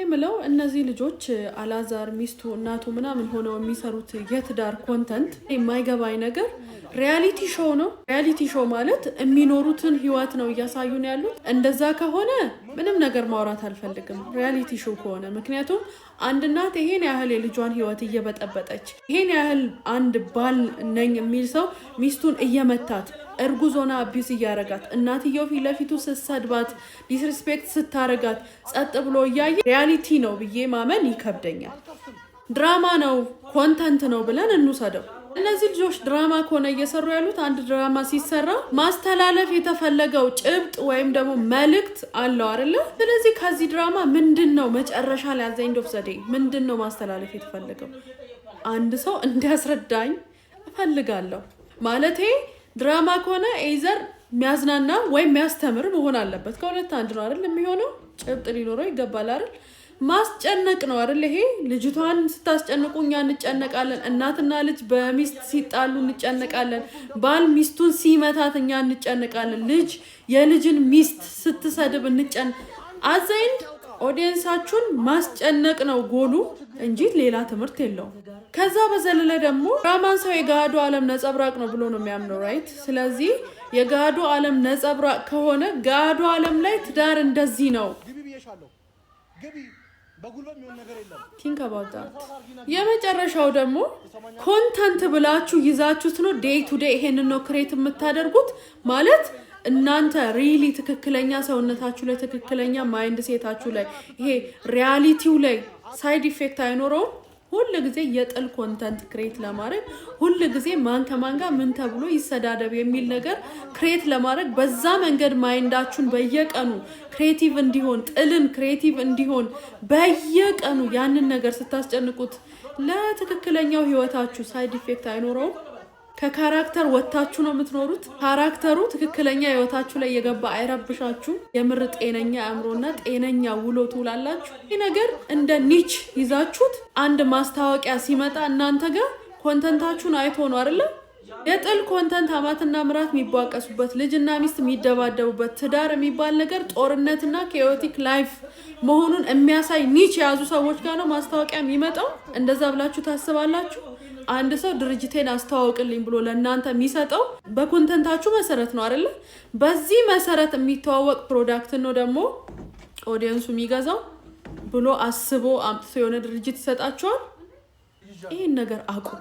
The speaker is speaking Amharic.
ምለው እነዚህ ልጆች አላዛር ሚስቱ እናቱ ምናምን ሆነው የሚሰሩት የትዳር ኮንተንት የማይገባኝ ነገር ሪያሊቲ ሾው ነው። ሪያሊቲ ሾው ማለት የሚኖሩትን ህይወት ነው እያሳዩን ያሉት። እንደዛ ከሆነ ምንም ነገር ማውራት አልፈልግም ሪያሊቲ ሾው ከሆነ። ምክንያቱም አንድ እናት ይሄን ያህል የልጇን ህይወት እየበጠበጠች ይሄን ያህል አንድ ባል ነኝ የሚል ሰው ሚስቱን እየመታት እርጉዞና አቢዩስ እያረጋት እናትየው ፊት ለፊቱ ስትሰድባት ዲስሪስፔክት ስታረጋት ጸጥ ብሎ እያየ ሪያሊቲ ነው ብዬ ማመን ይከብደኛል። ድራማ ነው ኮንተንት ነው ብለን እንውሰደው። እነዚህ ልጆች ድራማ ከሆነ እየሰሩ ያሉት አንድ ድራማ ሲሰራ ማስተላለፍ የተፈለገው ጭብጥ ወይም ደግሞ መልእክት አለው አይደለ? ስለዚህ ከዚህ ድራማ ምንድነው መጨረሻ ላይ አዘይንድ ኦፍ ዘ ዴይ ምንድነው ማስተላለፍ የተፈለገው? አንድ ሰው እንዲያስረዳኝ እፈልጋለሁ። ማለቴ ድራማ ከሆነ ኤዘር የሚያዝናና ወይም የሚያስተምር መሆን አለበት። ከሁለት አንድ ነው አይደል የሚሆነው? ጭብጥ ሊኖረው ይገባል አይደል? ማስጨነቅ ነው አይደል? ይሄ ልጅቷን ስታስጨንቁ እኛ እንጨነቃለን። እናትና ልጅ በሚስት ሲጣሉ እንጨነቃለን። ባል ሚስቱን ሲመታት እኛ እንጨነቃለን። ልጅ የልጅን ሚስት ስትሰድብ አዘይንድ ኦዲየንሳችሁን ማስጨነቅ ነው ጎሉ እንጂ ሌላ ትምህርት የለውም። ከዛ በዘለለ ደግሞ ድራማን ሰው የጋዱ ዓለም ነጸብራቅ ነው ብሎ ነው የሚያምነው ራይት። ስለዚህ የጋዱ ዓለም ነጸብራቅ ከሆነ ጋዱ ዓለም ላይ ትዳር እንደዚህ ነው። ቲንክ አባውት ዳት። የመጨረሻው ደግሞ ኮንተንት ብላችሁ ይዛችሁት ነው ዴይ ቱ ዴይ ይሄንን ነው ክሬት የምታደርጉት ማለት እናንተ ሪሊ ትክክለኛ ሰውነታችሁ ላይ ትክክለኛ ማይንድ ሴታችሁ ላይ ይሄ ሪያሊቲው ላይ ሳይድ ኢፌክት አይኖረውም። ሁሉ ጊዜ የጥል ኮንተንት ክሬት ለማድረግ ሁሉ ጊዜ ማን ከማን ጋር ምን ተብሎ ይሰዳደብ የሚል ነገር ክሬት ለማድረግ በዛ መንገድ ማይንዳችሁን በየቀኑ ክሬቲቭ እንዲሆን ጥልን ክሬቲቭ እንዲሆን በየቀኑ ያንን ነገር ስታስጨንቁት ለትክክለኛው ህይወታችሁ ሳይድ ኢፌክት አይኖረውም። ከካራክተር ወጣችሁ ነው የምትኖሩት። ካራክተሩ ትክክለኛ ህይወታችሁ ላይ የገባ አይረብሻችሁ። የምር ጤነኛ አእምሮና ጤነኛ ውሎ ትውላላችሁ። ይህ ነገር እንደ ኒች ይዛችሁት አንድ ማስታወቂያ ሲመጣ እናንተ ጋር ኮንተንታችሁን አይቶ ነው አይደለ? የጥል ኮንተንት አማትና ምራት የሚቧቀሱበት ልጅና ሚስት የሚደባደቡበት ትዳር የሚባል ነገር ጦርነትና ኬዮቲክ ላይፍ መሆኑን የሚያሳይ ኒች የያዙ ሰዎች ጋር ነው ማስታወቂያ የሚመጣው። እንደዛ ብላችሁ ታስባላችሁ? አንድ ሰው ድርጅቴን አስተዋውቅልኝ ብሎ ለእናንተ የሚሰጠው በኮንተንታችሁ መሰረት ነው አይደለ? በዚህ መሰረት የሚተዋወቅ ፕሮዳክት ነው ደግሞ ኦዲየንሱ የሚገዛው ብሎ አስቦ አምጥቶ የሆነ ድርጅት ይሰጣቸዋል። ይሄን ነገር አቁም።